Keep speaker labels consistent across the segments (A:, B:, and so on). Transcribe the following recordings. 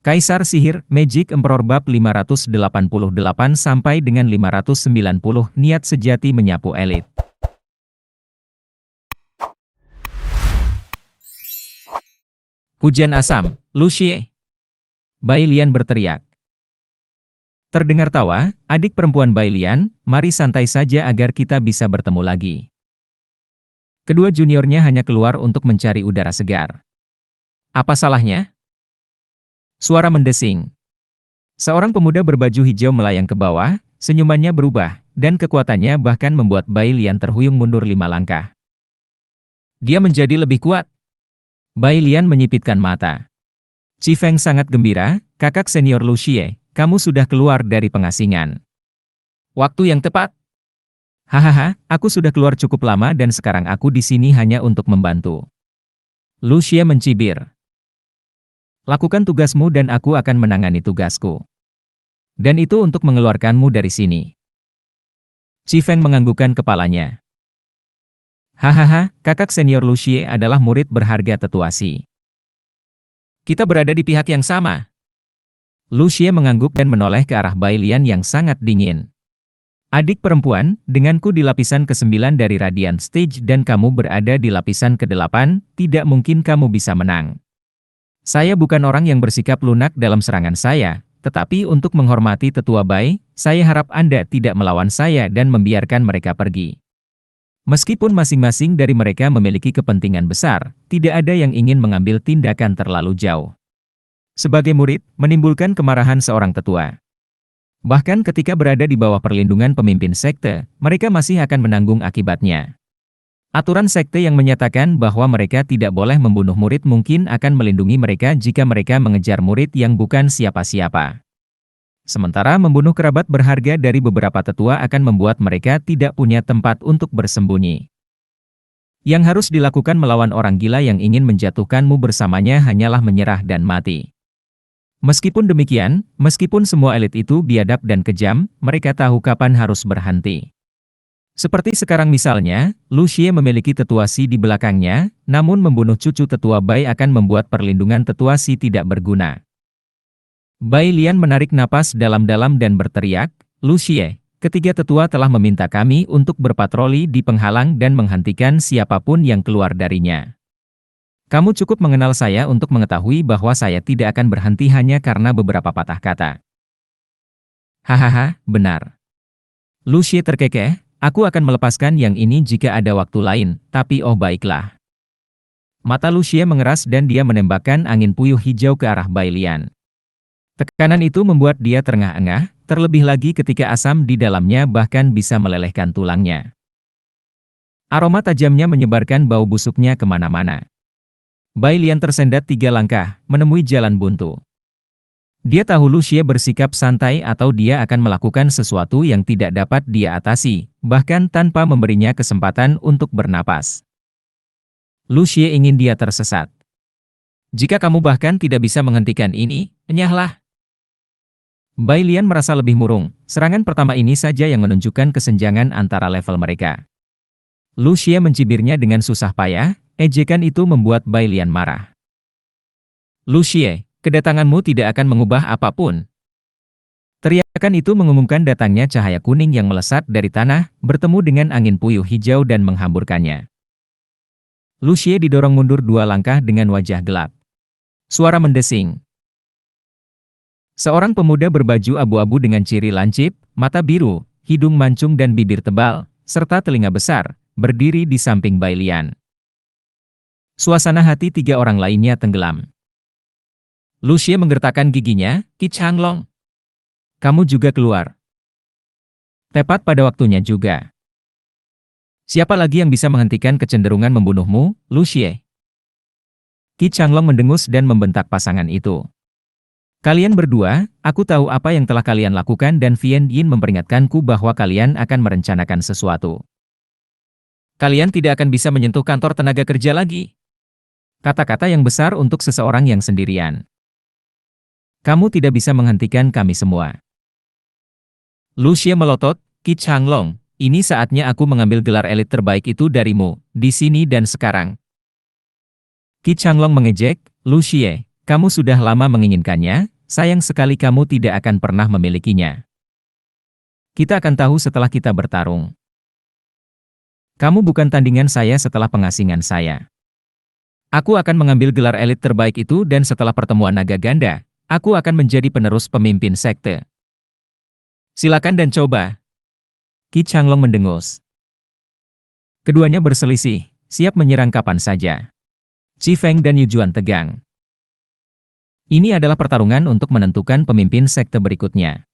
A: Kaisar Sihir, Magic Emperor bab 588 sampai dengan 590, niat sejati menyapu elit. Hujan asam, Lu Xie. Bai Lian berteriak. Terdengar tawa, adik perempuan Bai Lian, mari santai saja agar kita bisa bertemu lagi. Kedua juniornya hanya keluar untuk mencari udara segar. Apa salahnya? Suara mendesing. Seorang pemuda berbaju hijau melayang ke bawah, senyumannya berubah, dan kekuatannya bahkan membuat Bai Lian terhuyung mundur 5 langkah. Dia menjadi lebih kuat. Bai Lian menyipitkan mata. Qi Feng sangat gembira, kakak senior Lu Xie, kamu sudah keluar dari pengasingan. Waktu yang tepat. Hahaha, aku sudah keluar cukup lama dan sekarang aku di sini hanya untuk membantu. Lu Xie mencibir. Lakukan tugasmu dan aku akan menangani tugasku. Dan itu untuk mengeluarkanmu dari sini. Qi Feng menganggukkan kepalanya. Hahaha, kakak senior Lu Xie adalah murid berharga tetua Si. Kita berada di pihak yang sama. Lu Xie mengangguk dan menoleh ke arah Bai Lian yang sangat dingin. Adik perempuan, denganku di lapisan ke-9 dari Radiant Stage dan kamu berada di lapisan ke-8, tidak mungkin kamu bisa menang. Saya bukan orang yang bersikap lunak dalam serangan saya, tetapi untuk menghormati tetua Bai, saya harap Anda tidak melawan saya dan membiarkan mereka pergi. Meskipun masing-masing dari mereka memiliki kepentingan besar, tidak ada yang ingin mengambil tindakan terlalu jauh. Sebagai murid, menimbulkan kemarahan seorang tetua. Bahkan ketika berada di bawah perlindungan pemimpin sekte, mereka masih akan menanggung akibatnya. Aturan sekte yang menyatakan bahwa mereka tidak boleh membunuh murid mungkin akan melindungi mereka jika mereka mengejar murid yang bukan siapa-siapa. Sementara membunuh kerabat berharga dari beberapa tetua akan membuat mereka tidak punya tempat untuk bersembunyi. Yang harus dilakukan melawan orang gila yang ingin menjatuhkanmu bersamanya hanyalah menyerah dan mati. Meskipun demikian, meskipun semua elit itu biadab dan kejam, mereka tahu kapan harus berhenti. Seperti sekarang misalnya, Lu Xie memiliki tetua Si di belakangnya, namun membunuh cucu tetua Bai akan membuat perlindungan tetua Si tidak berguna. Bai Lian menarik napas dalam-dalam dan berteriak, Lu Xie, ketiga tetua telah meminta kami untuk berpatroli di penghalang dan menghentikan siapapun yang keluar darinya. Kamu cukup mengenal saya untuk mengetahui bahwa saya tidak akan berhenti hanya karena beberapa patah kata. Hahaha, benar. Lu Xie terkekeh. Aku akan melepaskan yang ini jika ada waktu lain, tapi oh baiklah. Mata Lu Xie mengeras dan dia menembakkan angin puyuh hijau ke arah Bai Lian. Tekanan itu membuat dia terengah-engah, terlebih lagi ketika asam di dalamnya bahkan bisa melelehkan tulangnya. Aroma tajamnya menyebarkan bau busuknya kemana-mana. Bai Lian tersendat 3 langkah, menemui jalan buntu. Dia tahu Lu Xie bersikap santai atau dia akan melakukan sesuatu yang tidak dapat dia atasi, bahkan tanpa memberinya kesempatan untuk bernapas. Lu Xie ingin dia tersesat. Jika kamu bahkan tidak bisa menghentikan ini, enyahlah. Bai Lian merasa lebih murung, serangan pertama ini saja yang menunjukkan kesenjangan antara level mereka. Lu Xie mencibirnya dengan susah payah, ejekan itu membuat Bai Lian marah. Lu Xie, kedatanganmu tidak akan mengubah apapun. Teriakan itu mengumumkan datangnya cahaya kuning yang melesat dari tanah, bertemu dengan angin puyuh hijau dan menghamburkannya. Lu Xie didorong mundur 2 langkah dengan wajah gelap. Suara mendesing. Seorang pemuda berbaju abu-abu dengan ciri lancip, mata biru, hidung mancung dan bibir tebal, serta telinga besar, berdiri di samping Bai Lian. Suasana hati 3 orang lainnya tenggelam. Lu Xie menggertakkan giginya, Qi Changlong. Kamu juga keluar. Tepat pada waktunya juga. Siapa lagi yang bisa menghentikan kecenderungan membunuhmu, Lu Xie? Qi Changlong mendengus dan membentak pasangan itu. Kalian berdua, aku tahu apa yang telah kalian lakukan dan Vian Yin memperingatkanku bahwa kalian akan merencanakan sesuatu. Kalian tidak akan bisa menyentuh kantor tenaga kerja lagi. Kata-kata yang besar untuk seseorang yang sendirian. Kamu tidak bisa menghentikan kami semua. Lu Xie melotot, Qi Changlong, ini saatnya aku mengambil gelar elit terbaik itu darimu, di sini dan sekarang. Qi Changlong mengejek, Lu Xie, kamu sudah lama menginginkannya, sayang sekali kamu tidak akan pernah memilikinya. Kita akan tahu setelah kita bertarung. Kamu bukan tandingan saya setelah pengasingan saya. Aku akan mengambil gelar elit terbaik itu dan setelah pertemuan naga ganda, aku akan menjadi penerus pemimpin sekte. Silakan dan coba. Qi Changlong mendengus. Keduanya berselisih, siap menyerang kapan saja. Qi Feng dan Yu Juan tegang. Ini adalah pertarungan untuk menentukan pemimpin sekte berikutnya.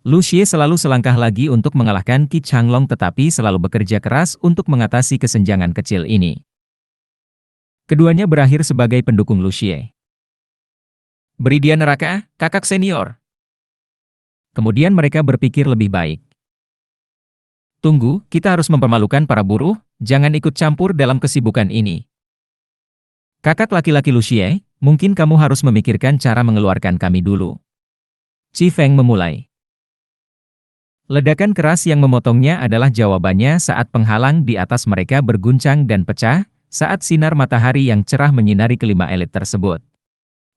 A: Lu Xie selalu selangkah lagi untuk mengalahkan Qi Changlong tetapi selalu bekerja keras untuk mengatasi kesenjangan kecil ini. Keduanya berakhir sebagai pendukung Lu Xie. Beri dia neraka, kakak senior. Kemudian mereka berpikir lebih baik. Tunggu, kita harus mempermalukan para buruh, jangan ikut campur dalam kesibukan ini. Kakak laki-laki Lu Xie, mungkin kamu harus memikirkan cara mengeluarkan kami dulu. Qi Feng memulai. Ledakan keras yang memotongnya adalah jawabannya saat penghalang di atas mereka berguncang dan pecah, saat sinar matahari yang cerah menyinari kelima elit tersebut.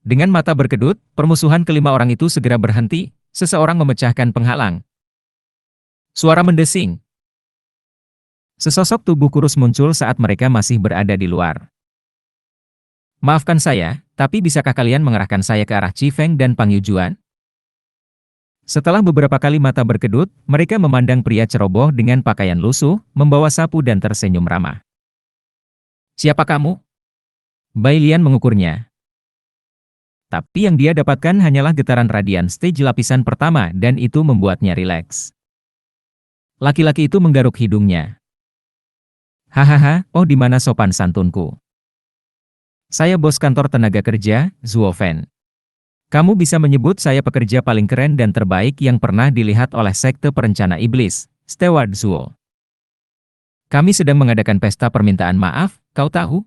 A: Dengan mata berkedut, permusuhan kelima orang itu segera berhenti, seseorang memecahkan penghalang. Suara mendesing. Sesosok tubuh kurus muncul saat mereka masih berada di luar. Maafkan saya, tapi bisakah kalian mengarahkan saya ke arah Qi Feng dan Pang Yujuan? Setelah beberapa kali mata berkedut, mereka memandang pria ceroboh dengan pakaian lusuh, membawa sapu dan tersenyum ramah. Siapa kamu? Bai Lian mengukurnya. Tapi yang dia dapatkan hanyalah getaran radian stage lapisan pertama dan itu membuatnya rileks. Laki-laki itu menggaruk hidungnya. Hahaha, oh di mana sopan santunku? Saya bos kantor tenaga kerja, Zuo Fen. Kamu bisa menyebut saya pekerja paling keren dan terbaik yang pernah dilihat oleh sekte perencana iblis, Steward Zuo. Kami sedang mengadakan pesta permintaan maaf, kau tahu?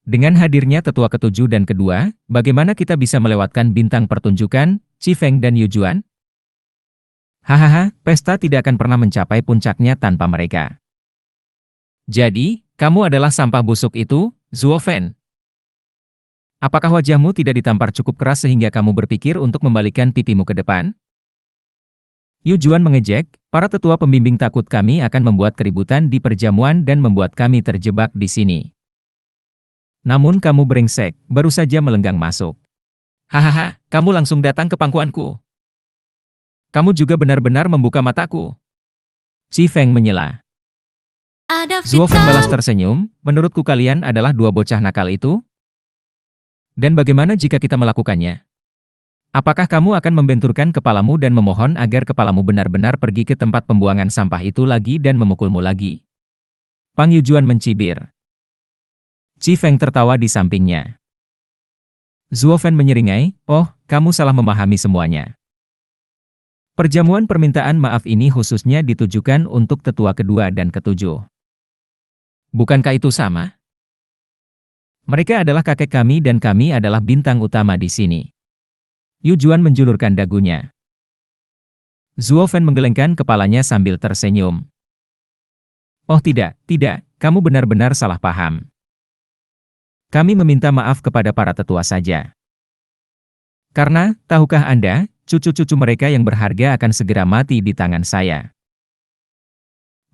A: Dengan hadirnya tetua ketujuh dan kedua, bagaimana kita bisa melewatkan bintang pertunjukan, Qi Feng dan Yu Juan? Hahaha, pesta tidak akan pernah mencapai puncaknya tanpa mereka. Jadi, kamu adalah sampah busuk itu, Zuo Fen. Apakah wajahmu tidak ditampar cukup keras sehingga kamu berpikir untuk membalikkan pipimu ke depan? Yu Juan mengejek, para tetua pembimbing takut kami akan membuat keributan di perjamuan dan membuat kami terjebak di sini. Namun kamu brengsek, baru saja melenggang masuk. Hahaha, kamu langsung datang ke pangkuanku. Kamu juga benar-benar membuka mataku. Qi Feng menyela. Zuo Fen balas tersenyum, menurutku kalian adalah dua bocah nakal itu? Dan bagaimana jika kita melakukannya? Apakah kamu akan membenturkan kepalamu dan memohon agar kepalamu benar-benar pergi ke tempat pembuangan sampah itu lagi dan memukulmu lagi? Pang Yujuan mencibir. Qi Feng tertawa di sampingnya. Zuo Fen menyeringai, oh, kamu salah memahami semuanya. Perjamuan permintaan maaf ini khususnya ditujukan untuk tetua kedua dan ketujuh. Bukankah itu sama? Mereka adalah kakek kami dan kami adalah bintang utama di sini. Yu Juan menjulurkan dagunya. Zuo Fen menggelengkan kepalanya sambil tersenyum. Oh tidak, kamu benar-benar salah paham. Kami meminta maaf kepada para tetua saja. Karena, tahukah Anda, cucu-cucu mereka yang berharga akan segera mati di tangan saya.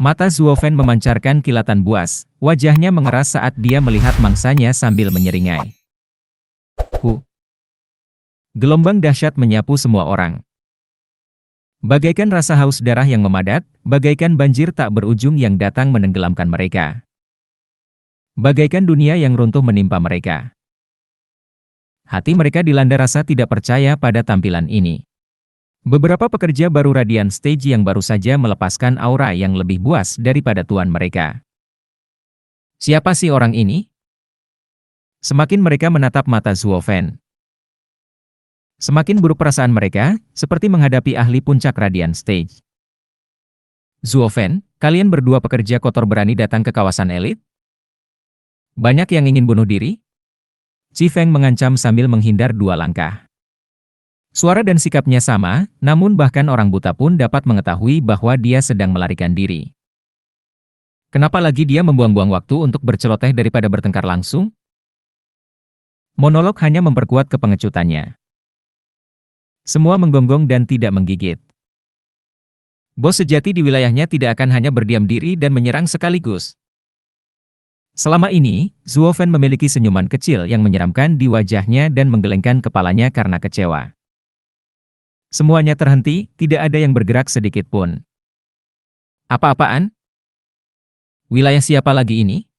A: Mata Zuo Fen memancarkan kilatan buas, wajahnya mengeras saat dia melihat mangsanya sambil menyeringai. Gelombang dahsyat menyapu semua orang. Bagaikan rasa haus darah yang memadat, bagaikan banjir tak berujung yang datang menenggelamkan mereka. Bagaikan dunia yang runtuh menimpa mereka. Hati mereka dilanda rasa tidak percaya pada tampilan ini. Beberapa pekerja baru Radiant Stage yang baru saja melepaskan aura yang lebih buas daripada tuan mereka. Siapa sih orang ini? Semakin mereka menatap mata Zuo Fen, semakin buruk perasaan mereka, seperti menghadapi ahli puncak Radiant Stage. Zuo Fen, kalian berdua pekerja kotor berani datang ke kawasan elit? Banyak yang ingin bunuh diri? Qi Feng mengancam sambil menghindar 2 langkah. Suara dan sikapnya sama, namun bahkan orang buta pun dapat mengetahui bahwa dia sedang melarikan diri. Kenapa lagi dia membuang-buang waktu untuk berceloteh daripada bertengkar langsung? Monolog hanya memperkuat kepengecutannya. Semua menggonggong dan tidak menggigit. Bos sejati di wilayahnya tidak akan hanya berdiam diri dan menyerang sekaligus. Selama ini, Zuofen memiliki senyuman kecil yang menyeramkan di wajahnya dan menggelengkan kepalanya karena kecewa. Semuanya terhenti, tidak ada yang bergerak sedikit pun. Apa-apaan? Wilayah siapa lagi ini?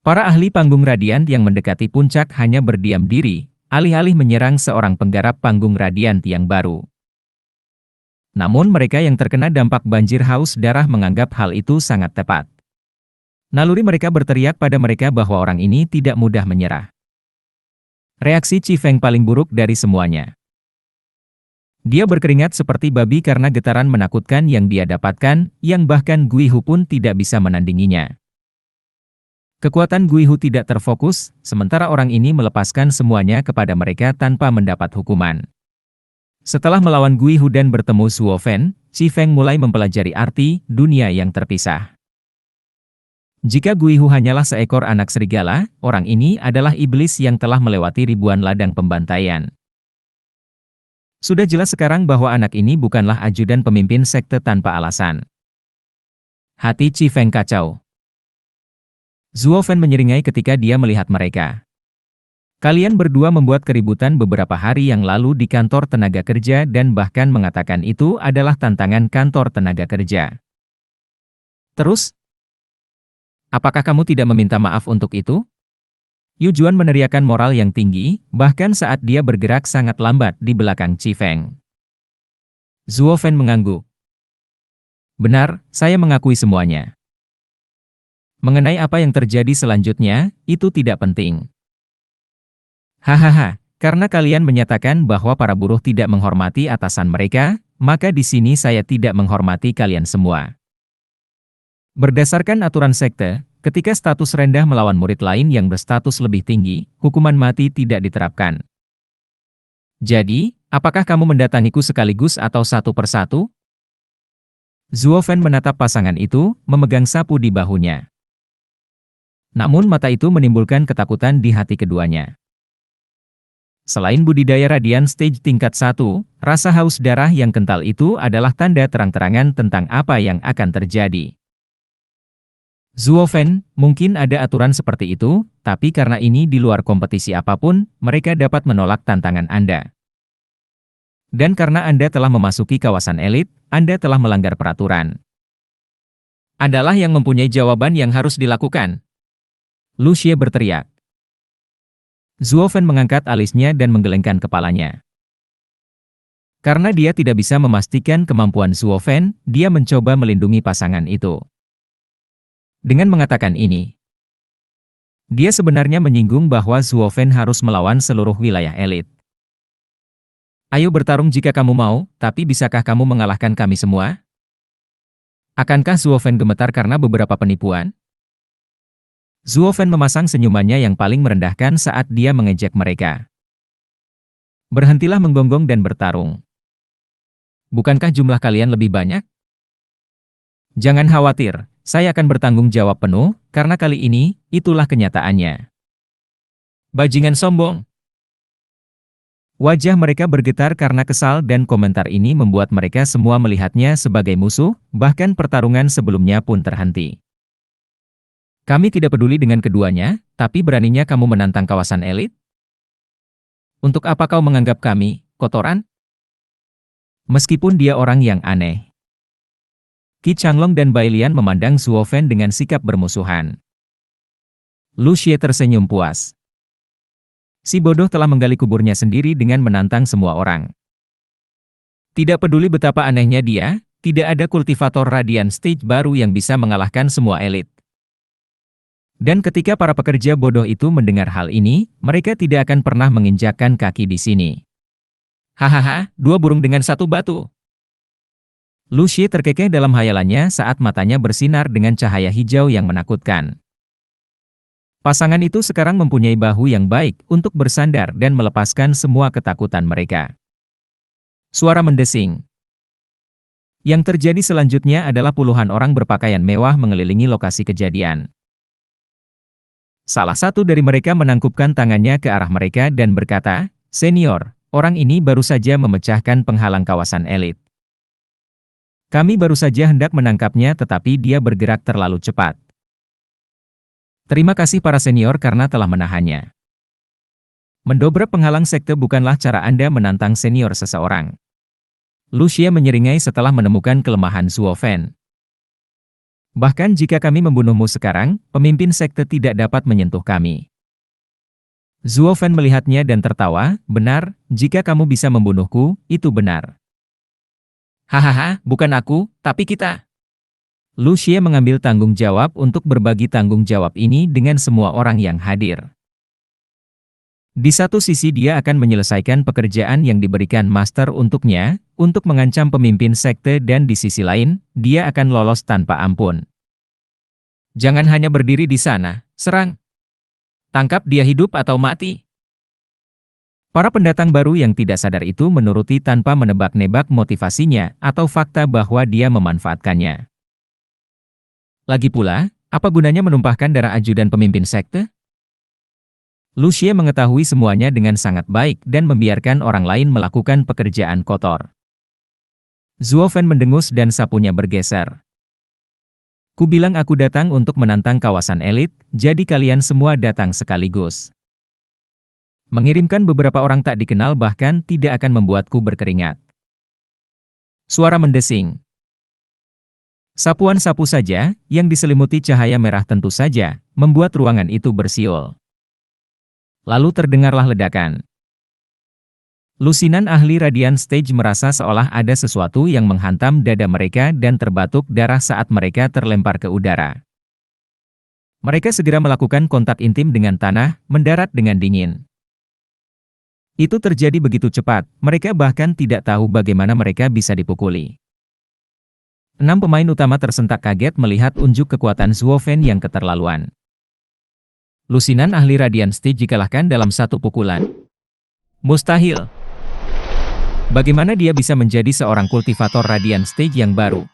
A: Para ahli panggung radiant yang mendekati puncak hanya berdiam diri, alih-alih menyerang seorang penggarap panggung radiant yang baru. Namun mereka yang terkena dampak banjir haus darah menganggap hal itu sangat tepat. Naluri mereka berteriak pada mereka bahwa orang ini tidak mudah menyerah. Reaksi Chi Feng paling buruk dari semuanya. Dia berkeringat seperti babi karena getaran menakutkan yang dia dapatkan, yang bahkan Gui Hu pun tidak bisa menandinginya. Kekuatan Gui Hu tidak terfokus, sementara orang ini melepaskan semuanya kepada mereka tanpa mendapat hukuman. Setelah melawan Gui Hu dan bertemu Zuofen, Chi Feng mulai mempelajari arti dunia yang terpisah. Jika Gui Hu hanyalah seekor anak serigala, orang ini adalah iblis yang telah melewati ribuan ladang pembantaian. Sudah jelas sekarang bahwa anak ini bukanlah ajudan pemimpin sekte tanpa alasan. Hati Chi Feng kacau. Zuofen menyeringai ketika dia melihat mereka. Kalian berdua membuat keributan beberapa hari yang lalu di kantor tenaga kerja dan bahkan mengatakan itu adalah tantangan kantor tenaga kerja. Terus, apakah kamu tidak meminta maaf untuk itu? Yu Juan meneriakkan moral yang tinggi, bahkan saat dia bergerak sangat lambat di belakang Chi Feng. Zuofen mengangguk. Benar, saya mengakui semuanya. Mengenai apa yang terjadi selanjutnya, itu tidak penting. Hahaha, karena kalian menyatakan bahwa para buruh tidak menghormati atasan mereka, maka di sini saya tidak menghormati kalian semua. Berdasarkan aturan sekte, ketika status rendah melawan murid lain yang berstatus lebih tinggi, hukuman mati tidak diterapkan. Jadi, apakah kamu mendatangiku sekaligus atau satu persatu? Zuofen menatap pasangan itu, memegang sapu di bahunya. Namun mata itu menimbulkan ketakutan di hati keduanya. Selain budidaya radian stage tingkat 1, rasa haus darah yang kental itu adalah tanda terang-terangan tentang apa yang akan terjadi. Zuofen, mungkin ada aturan seperti itu, tapi karena ini di luar kompetisi apapun, mereka dapat menolak tantangan Anda. Dan karena Anda telah memasuki kawasan elit, Anda telah melanggar peraturan. Adalah yang mempunyai jawaban yang harus dilakukan. Lu Xie berteriak. Zuofen mengangkat alisnya dan menggelengkan kepalanya. Karena dia tidak bisa memastikan kemampuan Zuofen, dia mencoba melindungi pasangan itu. Dengan mengatakan ini, dia sebenarnya menyinggung bahwa Zuofen harus melawan seluruh wilayah elit. Ayo bertarung jika kamu mau, tapi bisakah kamu mengalahkan kami semua? Akankah Zuofen gemetar karena beberapa penipuan? Zuofen memasang senyumannya yang paling merendahkan saat dia mengejek mereka. Berhentilah menggonggong dan bertarung. Bukankah jumlah kalian lebih banyak? Jangan khawatir. Saya akan bertanggung jawab penuh, karena kali ini, itulah kenyataannya. Bajingan sombong. Wajah mereka bergetar karena kesal dan komentar ini membuat mereka semua melihatnya sebagai musuh, bahkan pertarungan sebelumnya pun terhenti. Kami tidak peduli dengan keduanya, tapi beraninya kamu menantang kawasan elit? Untuk apa kau menganggap kami kotoran? Meskipun dia orang yang aneh. Qi Changlong dan Bai Lian memandang Zuofen dengan sikap bermusuhan. Lu Xie tersenyum puas. Si bodoh telah menggali kuburnya sendiri dengan menantang semua orang. Tidak peduli betapa anehnya dia, tidak ada kultivator radian stage baru yang bisa mengalahkan semua elit. Dan ketika para pekerja bodoh itu mendengar hal ini, mereka tidak akan pernah menginjakkan kaki di sini. Hahaha, dua burung dengan satu batu. Lu Xie terkekeh dalam hayalannya saat matanya bersinar dengan cahaya hijau yang menakutkan. Pasangan itu sekarang mempunyai bahu yang baik untuk bersandar dan melepaskan semua ketakutan mereka. Suara mendesing. Yang terjadi selanjutnya adalah puluhan orang berpakaian mewah mengelilingi lokasi kejadian. Salah satu dari mereka menangkupkan tangannya ke arah mereka dan berkata, "Senior, Orang ini baru saja memecahkan penghalang kawasan elit. Kami baru saja hendak menangkapnya tetapi dia bergerak terlalu cepat. Terima kasih para senior karena telah menahannya. Mendobrak penghalang sekte bukanlah cara Anda menantang senior seseorang. Lu Xie menyeringai setelah menemukan kelemahan Zuo Fan. Bahkan jika kami membunuhmu sekarang, pemimpin sekte tidak dapat menyentuh kami. Zuo Fan melihatnya dan tertawa, benar, jika kamu bisa membunuhku, itu benar. Hahaha, bukan aku, tapi kita. Lu Xie mengambil tanggung jawab untuk berbagi tanggung jawab ini dengan semua orang yang hadir. Di satu sisi dia akan menyelesaikan pekerjaan yang diberikan master untuknya, untuk mengancam pemimpin sekte dan di sisi lain, dia akan lolos tanpa ampun. Jangan hanya berdiri di sana, serang. Tangkap dia hidup atau mati. Para pendatang baru yang tidak sadar itu menuruti tanpa menebak-nebak motivasinya atau fakta bahwa dia memanfaatkannya. Lagi pula, apa gunanya menumpahkan darah ajudan pemimpin sekte? Lu Xie mengetahui semuanya dengan sangat baik dan membiarkan orang lain melakukan pekerjaan kotor. Zuo Fan mendengus dan sapunya bergeser. Ku bilang aku datang untuk menantang kawasan elit, jadi kalian semua datang sekaligus. Mengirimkan beberapa orang tak dikenal bahkan tidak akan membuatku berkeringat. Suara mendesing. Sapuan sapu saja, yang diselimuti cahaya merah tentu saja, membuat ruangan itu bersiul. Lalu terdengarlah ledakan. Lusinan ahli Radiant Stage merasa seolah ada sesuatu yang menghantam dada mereka dan terbatuk darah saat mereka terlempar ke udara. Mereka segera melakukan kontak intim dengan tanah, mendarat dengan dingin. Itu terjadi begitu cepat, mereka bahkan tidak tahu bagaimana mereka bisa dipukuli. 6 pemain utama tersentak kaget melihat unjuk kekuatan Zuo Fan yang keterlaluan. Lusinan ahli Radiant Stage dikalahkan dalam satu pukulan. Mustahil. Bagaimana dia bisa menjadi seorang kultivator Radiant Stage yang baru?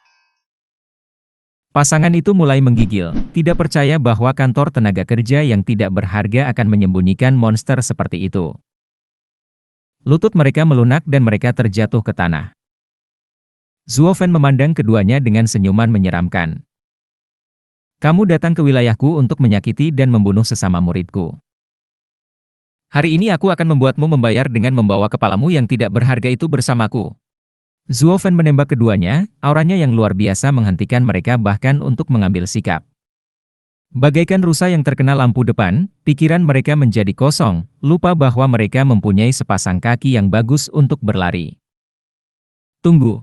A: Pasangan itu mulai menggigil, tidak percaya bahwa kantor tenaga kerja yang tidak berharga akan menyembunyikan monster seperti itu. Lutut mereka melunak dan mereka terjatuh ke tanah. Zuo Fan memandang keduanya dengan senyuman menyeramkan. Kamu datang ke wilayahku untuk menyakiti dan membunuh sesama muridku. Hari ini aku akan membuatmu membayar dengan membawa kepalamu yang tidak berharga itu bersamaku. Zuo Fan menembak keduanya, auranya yang luar biasa menghentikan mereka bahkan untuk mengambil sikap. Bagaikan rusa yang terkena lampu depan, pikiran mereka menjadi kosong, lupa bahwa mereka mempunyai sepasang kaki yang bagus untuk berlari. Tunggu.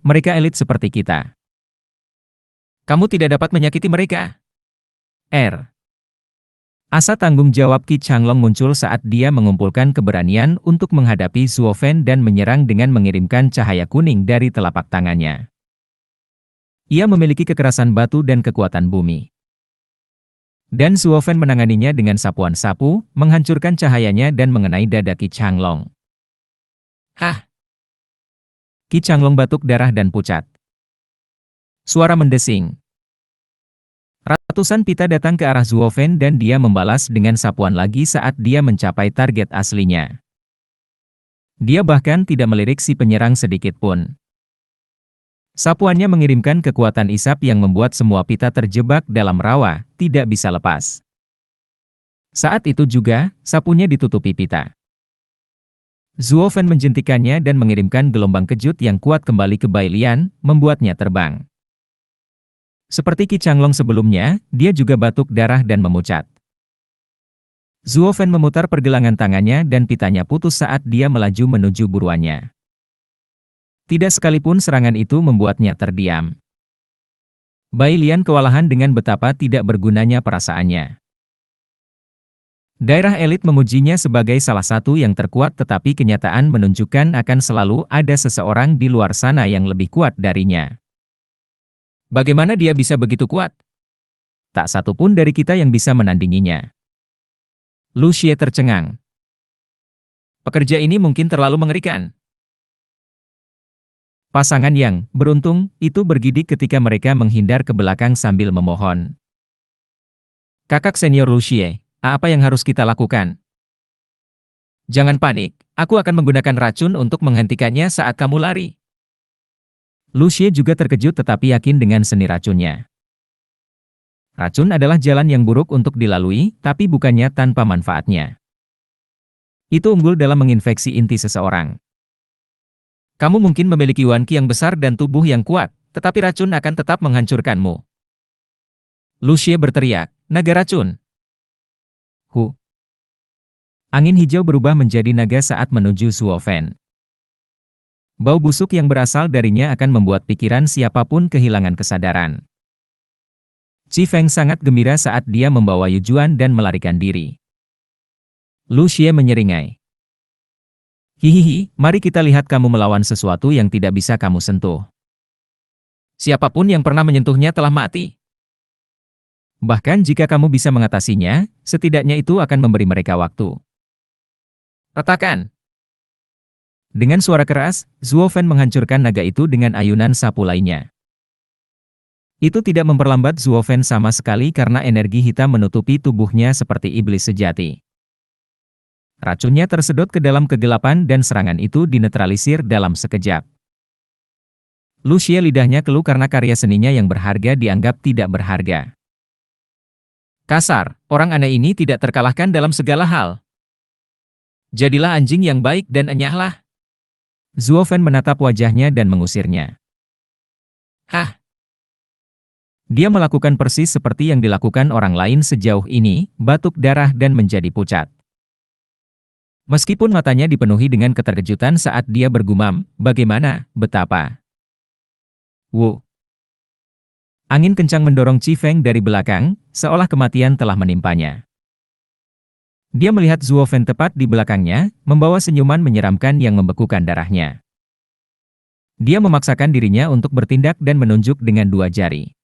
A: Mereka elit seperti kita. Kamu tidak dapat menyakiti mereka. Asa tanggung jawab Qi Changlong muncul saat dia mengumpulkan keberanian untuk menghadapi Zuo Fan dan menyerang dengan mengirimkan cahaya kuning dari telapak tangannya. Ia memiliki kekerasan batu dan kekuatan bumi. Dan Zuo Fan menanganinya dengan sapuan sapu, menghancurkan cahayanya dan mengenai dada Qi Changlong. Hah! Qi Changlong batuk darah dan pucat. Suara mendesing. Ratusan pita datang ke arah Zuo Fan dan dia membalas dengan sapuan lagi saat dia mencapai target aslinya. Dia bahkan tidak melirik si penyerang sedikit pun. Sapuannya mengirimkan kekuatan isap yang membuat semua pita terjebak dalam rawa, tidak bisa lepas. Saat itu juga, sapunya ditutupi pita. Zuo Fan menjentikannya dan mengirimkan gelombang kejut yang kuat kembali ke Bai Lian, membuatnya terbang. Seperti Qi Changlong sebelumnya, dia juga batuk darah dan memucat. Zuo Fan memutar pergelangan tangannya dan pitanya putus saat dia melaju menuju buruannya. Tidak sekalipun serangan itu membuatnya terdiam. Bai Lian kewalahan dengan betapa tidak bergunanya perasaannya. Daerah elit memujinya sebagai salah satu yang terkuat tetapi kenyataan menunjukkan akan selalu ada seseorang di luar sana yang lebih kuat darinya. Bagaimana dia bisa begitu kuat? Tak satu pun dari kita yang bisa menandinginya. Lu Xie tercengang. Pekerja ini mungkin terlalu mengerikan. Pasangan yang beruntung itu bergidik ketika mereka menghindar ke belakang sambil memohon. Kakak senior Lu Xie, apa yang harus kita lakukan? Jangan panik, aku akan menggunakan racun untuk menghentikannya saat kamu lari. Lu Xie juga terkejut tetapi yakin dengan seni racunnya. Racun adalah jalan yang buruk untuk dilalui, tapi bukannya tanpa manfaatnya. Itu unggul dalam menginfeksi inti seseorang. Kamu mungkin memiliki Yuan Qi yang besar dan tubuh yang kuat, tetapi racun akan tetap menghancurkanmu. Lu Xie berteriak, naga racun. Hu. Angin hijau berubah menjadi naga saat menuju Zuo Fen. Bau busuk yang berasal darinya akan membuat pikiran siapapun kehilangan kesadaran. Qi Feng sangat gembira saat dia membawa Yu Juan dan melarikan diri. Lu Xie menyeringai. Hihihi, mari kita lihat kamu melawan sesuatu yang tidak bisa kamu sentuh. Siapapun yang pernah menyentuhnya telah mati. Bahkan jika kamu bisa mengatasinya, setidaknya itu akan memberi mereka waktu. Retakan. Dengan suara keras, Zuo Fen menghancurkan naga itu dengan ayunan sapu lainnya. Itu tidak memperlambat Zuo Fen sama sekali karena energi hitam menutupi tubuhnya seperti iblis sejati. Racunnya tersedot ke dalam kegelapan dan serangan itu dinetralisir dalam sekejap. Lu Xie lidahnya keluh karena karya seninya yang berharga dianggap tidak berharga. Kasar, orang aneh ini tidak terkalahkan dalam segala hal. Jadilah anjing yang baik dan enyahlah. Zuo Fen menatap wajahnya dan mengusirnya. Hah? Dia melakukan persis seperti yang dilakukan orang lain sejauh ini, batuk darah dan menjadi pucat. Meskipun matanya dipenuhi dengan keterkejutan saat dia bergumam, bagaimana, betapa. Wu. Angin kencang mendorong Qi Feng dari belakang, seolah kematian telah menimpanya. Dia melihat Zuo Fen tepat di belakangnya, membawa senyuman menyeramkan yang membekukan darahnya. Dia memaksakan dirinya untuk bertindak dan menunjuk dengan dua jari.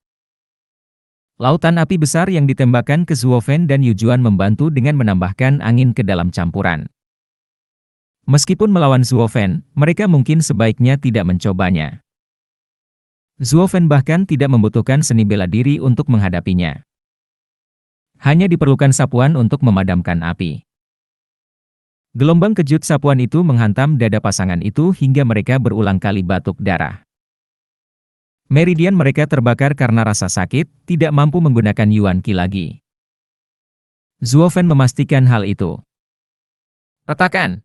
A: Lautan api besar yang ditembakkan ke Zuo Fen dan Yu Juan membantu dengan menambahkan angin ke dalam campuran. Meskipun melawan Zuo Fen, mereka mungkin sebaiknya tidak mencobanya. Zuo Fen bahkan tidak membutuhkan seni bela diri untuk menghadapinya. Hanya diperlukan sapuan untuk memadamkan api. Gelombang kejut sapuan itu menghantam dada pasangan itu hingga mereka berulang kali batuk darah. Meridian mereka terbakar karena rasa sakit, tidak mampu menggunakan Yuan Qi lagi. Zuo Fen memastikan hal itu. Retakan.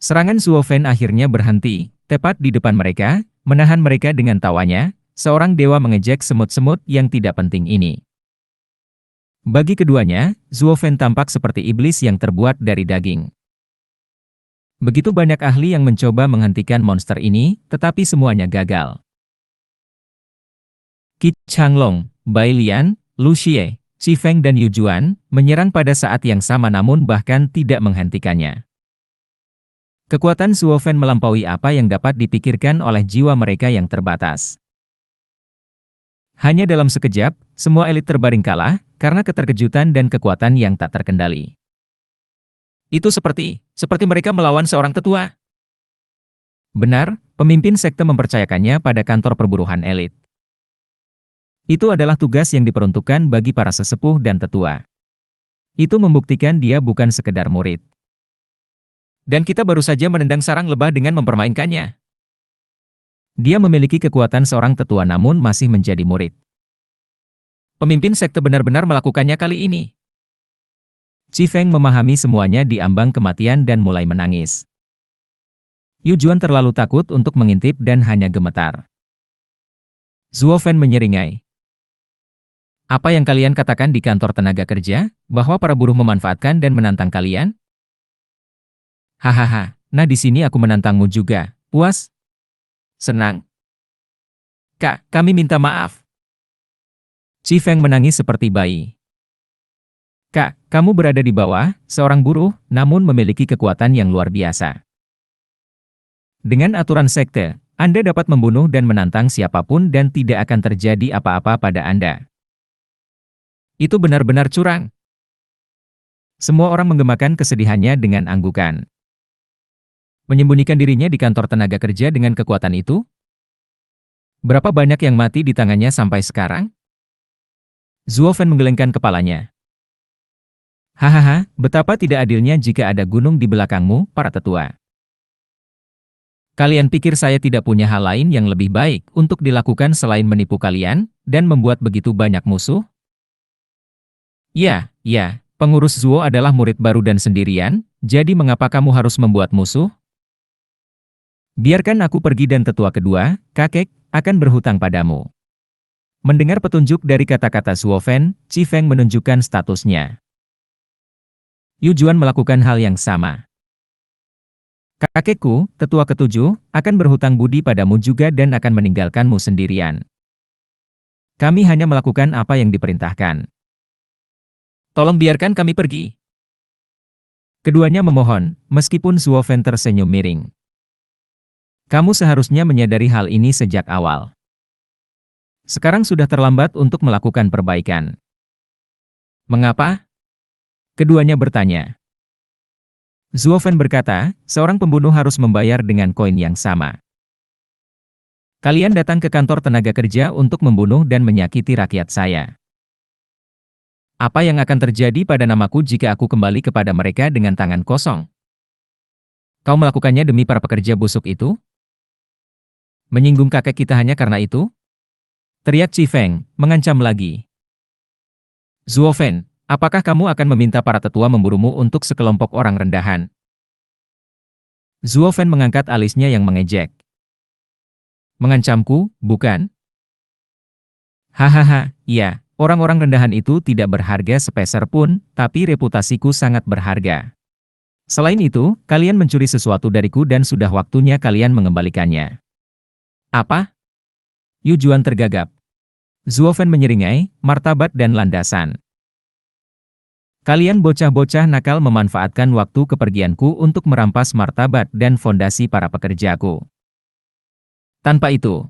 A: Serangan Zuo Fen akhirnya berhenti, tepat di depan mereka, menahan mereka dengan tawanya, seorang dewa mengejek semut-semut yang tidak penting ini. Bagi keduanya, Zuo Fen tampak seperti iblis yang terbuat dari daging. Begitu banyak ahli yang mencoba menghentikan monster ini, tetapi semuanya gagal. Qi Changlong, Bai Lian, Lu Xie, Qi Feng dan Yu Juan menyerang pada saat yang sama namun bahkan tidak menghentikannya. Kekuatan Zuo Fen melampaui apa yang dapat dipikirkan oleh jiwa mereka yang terbatas. Hanya dalam sekejap, semua elit terbaring kalah karena keterkejutan dan kekuatan yang tak terkendali. Itu seperti mereka melawan seorang tetua. Benar, pemimpin sekte mempercayakannya pada kantor perburuhan elit. Itu adalah tugas yang diperuntukkan bagi para sesepuh dan tetua. Itu membuktikan dia bukan sekedar murid. Dan kita baru saja menendang sarang lebah dengan mempermainkannya. Dia memiliki kekuatan seorang tetua namun masih menjadi murid. Pemimpin sekte benar-benar melakukannya kali ini. Qi Feng memahami semuanya di ambang kematian dan mulai menangis. Yu Juan terlalu takut untuk mengintip dan hanya gemetar. Zuo Fen menyeringai. Apa yang kalian katakan di kantor tenaga kerja, bahwa para buruh memanfaatkan dan menantang kalian? Hahaha, nah di sini aku menantangmu juga, puas? Senang. Kak, kami minta maaf. Qi Feng menangis seperti bayi. Kak, kamu berada di bawah, seorang buruh, namun memiliki kekuatan yang luar biasa. Dengan aturan sekte, Anda dapat membunuh dan menantang siapapun dan tidak akan terjadi apa-apa pada Anda. Itu benar-benar curang. Semua orang menggemakan kesedihannya dengan anggukan. Menyembunyikan dirinya di kantor tenaga kerja dengan kekuatan itu? Berapa banyak yang mati di tangannya sampai sekarang? Zuo Fen menggelengkan kepalanya. Hahaha, betapa tidak adilnya jika ada gunung di belakangmu, para tetua. Kalian pikir saya tidak punya hal lain yang lebih baik untuk dilakukan selain menipu kalian, dan membuat begitu banyak musuh? Ya, ya, pengurus Zuo adalah murid baru dan sendirian, jadi mengapa kamu harus membuat musuh? Biarkan aku pergi dan tetua kedua, kakek, akan berhutang padamu. Mendengar petunjuk dari kata-kata Zuo Fen, Qi Feng menunjukkan statusnya. Yu Juan melakukan hal yang sama. Kakekku, tetua ketujuh, akan berhutang budi padamu juga dan akan meninggalkanmu sendirian. Kami hanya melakukan apa yang diperintahkan. Tolong biarkan kami pergi. Keduanya memohon, meskipun Zuo Fen tersenyum miring. Kamu seharusnya menyadari hal ini sejak awal. Sekarang sudah terlambat untuk melakukan perbaikan. Mengapa? Keduanya bertanya. Zuo Fen berkata, seorang pembunuh harus membayar dengan koin yang sama. Kalian datang ke kantor tenaga kerja untuk membunuh dan menyakiti rakyat saya. Apa yang akan terjadi pada namaku jika aku kembali kepada mereka dengan tangan kosong? Kau melakukannya demi para pekerja busuk itu? Menyinggung kakek kita hanya karena itu? Teriak Qi Feng, mengancam lagi. Zuo Fen, apakah kamu akan meminta para tetua memburumu untuk sekelompok orang rendahan? Zuo Fen mengangkat alisnya yang mengejek. Mengancamku, bukan? Hahaha, iya, orang-orang rendahan itu tidak berharga sepeser pun, tapi reputasiku sangat berharga. Selain itu, kalian mencuri sesuatu dariku dan sudah waktunya kalian mengembalikannya. Apa? Yu Juan tergagap. Zuo Fen menyeringai, martabat dan landasan. Kalian bocah-bocah nakal memanfaatkan waktu kepergianku untuk merampas martabat dan fondasi para pekerjaku. Tanpa itu,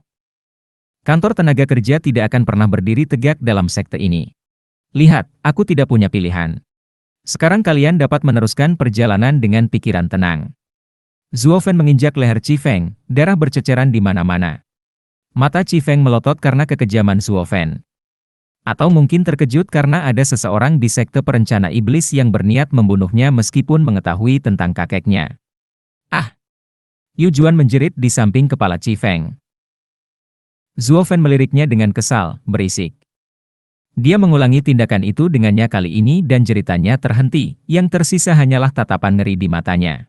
A: kantor tenaga kerja tidak akan pernah berdiri tegak dalam sekte ini. Lihat, aku tidak punya pilihan. Sekarang kalian dapat meneruskan perjalanan dengan pikiran tenang. Zuo Fen menginjak leher Qi Feng, darah berceceran di mana-mana. Mata Qi Feng melotot karena kekejaman Zuo Fen. Atau mungkin terkejut karena ada seseorang di sekte perencana iblis yang berniat membunuhnya meskipun mengetahui tentang kakeknya. Ah! Yu Juan menjerit di samping kepala Qi Feng. Zuo Fen meliriknya dengan kesal, berisik. Dia mengulangi tindakan itu dengannya kali ini dan jeritanya terhenti, yang tersisa hanyalah tatapan ngeri di matanya.